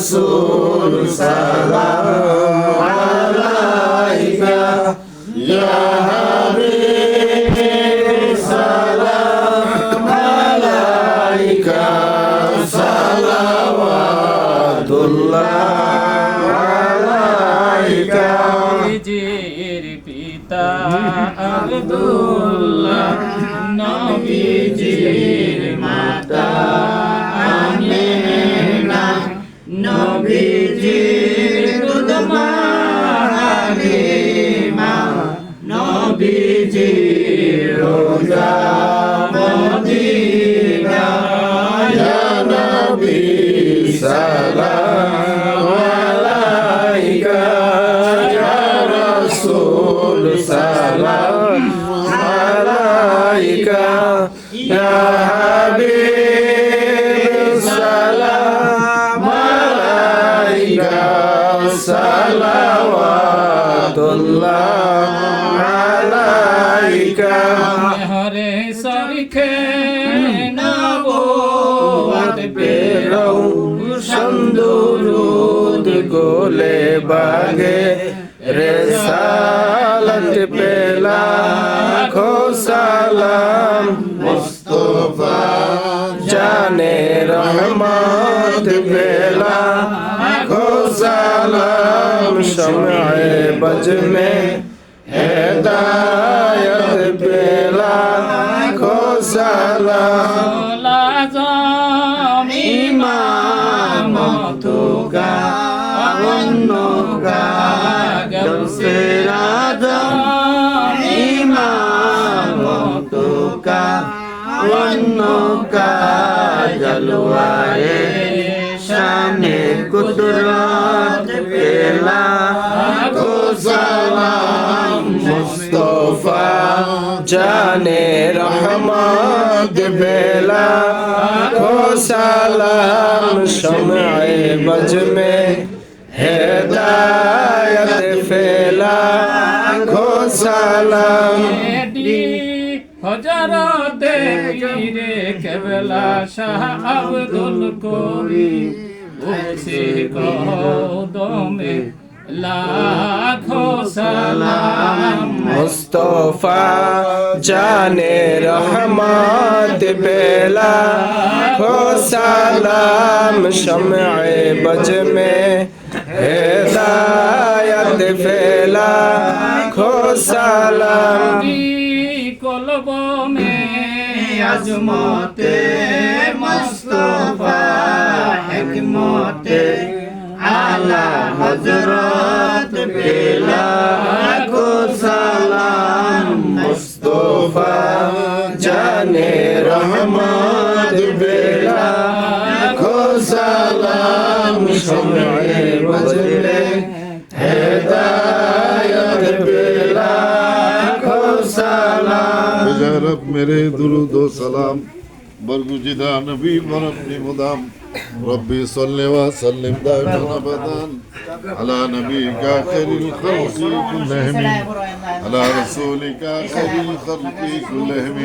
রাসূল সালাম আলাইকা ইয়া হাবিব সালাম আলাইকা সালাওয়াতুল্লাহ আলাইকা নবীজির পিতা আব্দুল্লাহ নবীজির মাতা আমিনা নবীজির দুধ মা হালিমা নবীজির রোজা মদিনা ইয়া নবী সালাম আলাইকা ইয়া রাসূল সালাম আলাইকা ইয়া হাবিব সালাম আলাইকা সালাওয়াতুল্লাহ আলাইকা হরে সরখে নবুয়ত পেরৌ সন্দুরুদ গোলে বাগে রেসালত পেলা খো সালাম মুস্তাফা জানে রহমত পেলা খো সালাম শমআ বজ মে হেদায়ত পেলা খো সালাম লাজম ইমামতুকা অন্নকা গৌসে আজম ইমামতুকা অন্নকা জলওয়ায়ে শানে কুদরত পেলা খো সালাম মুস্তাফা জানে রহমত বেলা খো সালাম শমআ বজ মে হেদায়ত ফেলা খো সালাম হযরতে পীরে কেবলা শাহ আব্দুল করিম উঠছে কদমে লাখো সালাম মুস্তাফা জানে রহমত বেলা খো সালাম শমআ বজ মে হেদায়ত ফেলা খো সালাম কলব মে আজমতে মুস্তাফা হিকমতে আলা হযরত বেলা খো সালাম মুস্তাফা জানে রহমত বেলা খো সালাম শমআ বজ মে হেদায়ত বেলা খো সালাম या रब मेरे दुरूद व सलाम बरगुजिदा नबी वर अपनी मुदाम रब्बी सल्लि व सल्लिम दाइमन अबदान अला नबीका खैरिल खल्क़ि कुल्लिहिम अला रसूलिका खैरिल खल्क़ि कुल्लिहिम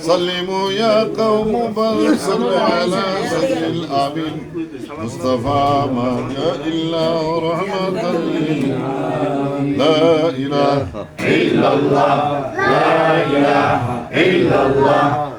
सल्लिमु या कौम बल सल्लु अला सय्यिदिल आमीन मुस्तफा मा जा इल्ला रहमतल लिल ला इलाहा ইল্লাল্লাহ লা ইলাহা ইল্লাল্লাহ